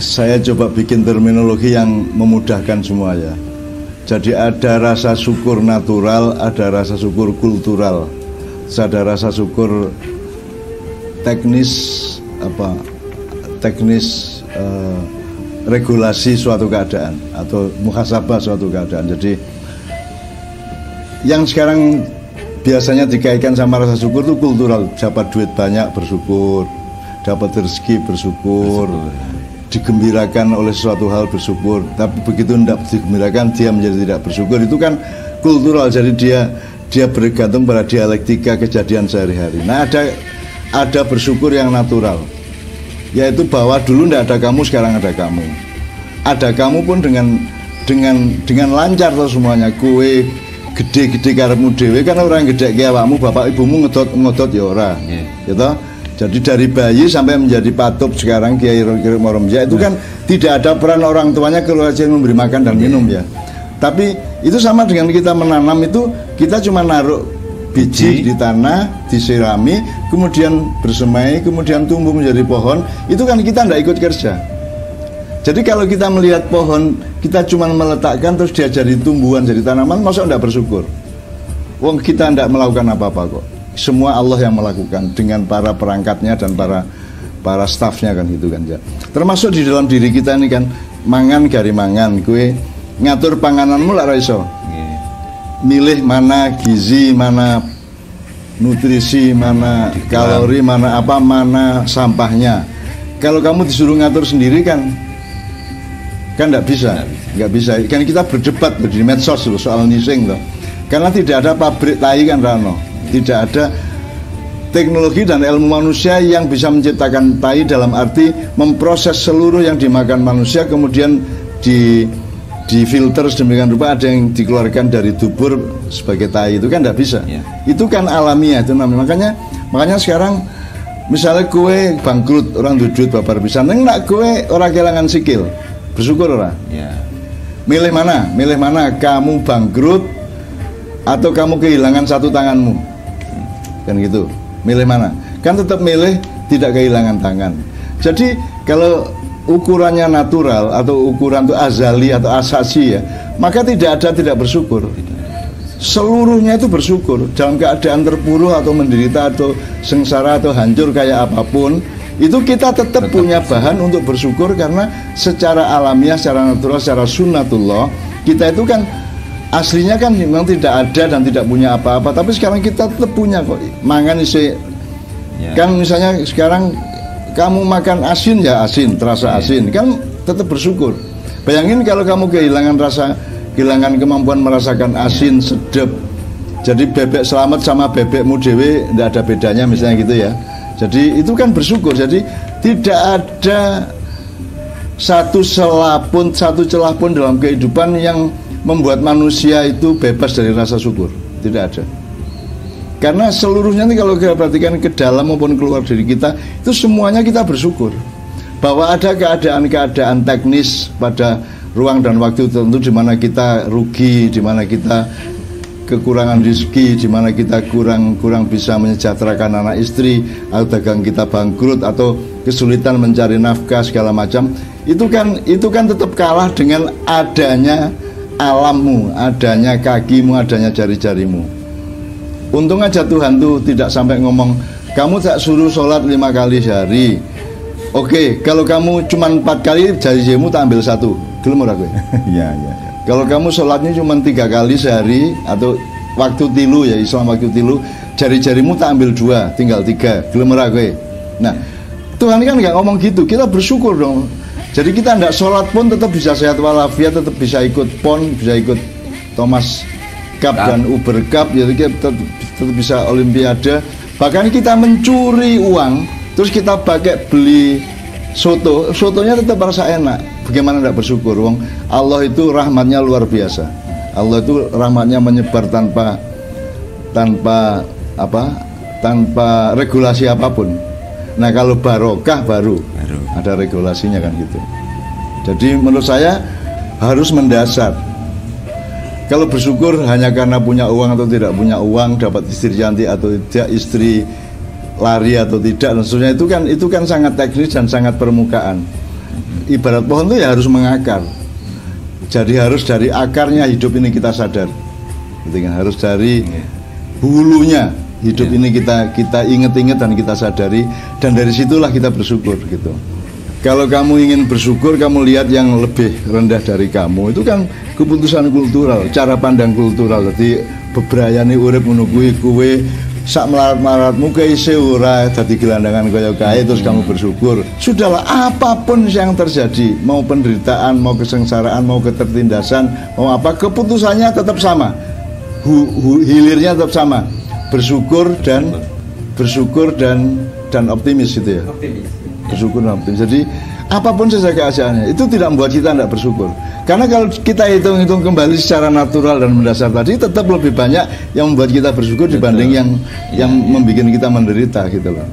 Saya coba bikin terminologi yang memudahkan semua ya. Jadi ada rasa syukur natural, ada rasa syukur kultural, ada rasa syukur teknis regulasi suatu keadaan atau muhasabah suatu keadaan. Jadi yang sekarang biasanya dikaitkan sama rasa syukur itu kultural. Dapat duit banyak bersyukur, dapat rezeki bersyukur, digembirakan oleh suatu hal bersyukur. Tapi begitu tidak digembirakan dia menjadi tidak bersyukur. Itu kan kultural. Jadi dia bergantung pada dialektika kejadian sehari-hari. Nah ada bersyukur yang natural, yaitu bahwa dulu tidak ada kamu, sekarang ada kamu. Ada kamu pun dengan lancar tuh semuanya. Kue gede-gede karepmu dhewe kan orang gede ke awakmu, bapak ibumu ngodot ya ora. Gitu. Jadi dari bayi sampai menjadi patub sekarang Kiai Moromja itu kan tidak ada peran orang tuanya keluar aja memberi makan dan minum ya. Tapi itu sama dengan kita menanam, itu kita cuma naruh biji di tanah, disirami, kemudian bersemai, kemudian tumbuh menjadi pohon. Itu kan kita tidak ikut kerja. Jadi kalau kita melihat pohon, kita cuma meletakkan terus dia jadi tumbuhan, jadi tanaman, masa tidak bersyukur? Wong kita tidak melakukan apa-apa kok. Semua Allah yang melakukan dengan para perangkatnya dan para stafnya kan gitu kan ya. Termasuk di dalam diri kita ini kan, mangan gari mangan, kue ngatur pangananmu lah raiso. Milih mana gizi, mana nutrisi, mana kalori, mana apa, mana sampahnya. Kalau kamu disuruh ngatur sendiri kan nggak bisa. Kan kita berdebat di medsos loh, soal nising loh. Karena tidak ada pabrik tai kan Rano. Tidak ada teknologi dan ilmu manusia yang bisa menciptakan tai dalam arti memproses seluruh yang dimakan manusia kemudian difilter sedemikian rupa, ada yang dikeluarkan dari dubur sebagai tai, itu kan tidak bisa. Itu kan alamiah itu namanya. Makanya sekarang misalnya kue bangkrut, orang duit babar bisa, neng nak kue orang kehilangan sikil, bersyukur orang. Milih mana? Kamu bangkrut atau kamu kehilangan satu tanganmu? Kan gitu. Milih mana? Kan tetap milih tidak kehilangan tangan. Jadi kalau ukurannya natural atau ukuran itu azali atau asasi ya, maka tidak bersyukur. Seluruhnya itu bersyukur. Dalam keadaan terpuruk atau menderita atau sengsara atau hancur kayak apapun, itu kita tetap punya bahan untuk bersyukur karena secara alamiah, secara natural, secara sunnatullah kita itu kan aslinya kan memang tidak ada dan tidak punya apa-apa, tapi sekarang kita tetap punya kok. Mangan isi kan misalnya sekarang kamu makan asin ya asin, terasa asin, kan tetap bersyukur. Bayangin kalau kamu kehilangan kemampuan merasakan asin, sedap. Jadi bebek selamat sama bebekmu dewe tidak ada bedanya misalnya gitu ya. Jadi itu kan bersyukur. Jadi tidak ada satu celah pun dalam kehidupan yang membuat manusia itu bebas dari rasa syukur. Tidak ada. Karena seluruhnya ini kalau kita perhatikan ke dalam maupun keluar dari kita, itu semuanya kita bersyukur. Bahwa ada keadaan-keadaan teknis pada ruang dan waktu tertentu di mana kita rugi, di mana kita kekurangan rezeki, di mana kita kurang bisa menyejahterakan anak istri, atau dagang kita bangkrut, atau kesulitan mencari nafkah segala macam. Itu kan tetap kalah dengan adanya alammu, adanya kakimu, adanya jari-jarimu. Untung aja Tuhan tuh tidak sampai ngomong kamu tak suruh sholat 5 kali sehari. Oke, kalau kamu cuma 4 kali jari-jarimu tak ambil 1. Gelem ora kowe? Iya. Kalau kamu sholatnya cuma 3 kali sehari atau waktu tilu ya, Islam waktu tilu, jari-jarimu tak ambil 2, tinggal 3. Gelem ora kowe? Nah, Tuhan kan nggak ngomong gitu. Kita bersyukur dong. Jadi kita tidak sholat pun tetap bisa sehat walafiat, tetap bisa ikut PON, bisa ikut Thomas Cup dan Uber Cup, jadi kita tetap bisa Olimpiade. Bahkan kita mencuri uang, terus kita pakai beli sotonya tetap rasa enak. Bagaimana tidak bersyukur? Wong Allah itu rahmatnya luar biasa. Allah itu rahmatnya menyebar tanpa regulasi apapun. Nah kalau barokah baru ada regulasinya kan gitu. Jadi menurut saya harus mendasar. Kalau bersyukur hanya karena punya uang atau tidak punya uang, dapat istri cantik atau tidak, istri lari atau tidak, dan seterusnya, itu kan sangat teknis dan sangat permukaan. ibarat pohon itu ya harus mengakar. Jadi harus dari akarnya hidup ini kita sadar, gitu kan? Harus dari hulunya hidup ini kita ingat-ingat dan kita sadari, dan dari situlah kita bersyukur gitu. Kalau kamu ingin bersyukur, kamu lihat yang lebih rendah dari kamu, itu kan keputusan kultural, cara pandang kultural. Jadi bebrayane urip menunggu kue sak melarat-melaratmu keise ora dadi gelandangan kaya kae terus kamu bersyukur. Sudahlah, apapun yang terjadi, mau penderitaan, mau kesengsaraan, mau ketertindasan, mau apa, keputusannya tetap sama. Hilirnya tetap sama. Bersyukur dan optimis gitu ya. Bersyukur dan optimis. Jadi apapun saja keadaannya, itu tidak membuat kita tidak bersyukur. Karena kalau kita hitung-hitung kembali secara natural dan mendasar tadi, tetap lebih banyak yang membuat kita bersyukur dibanding yang membuat kita menderita gitu loh.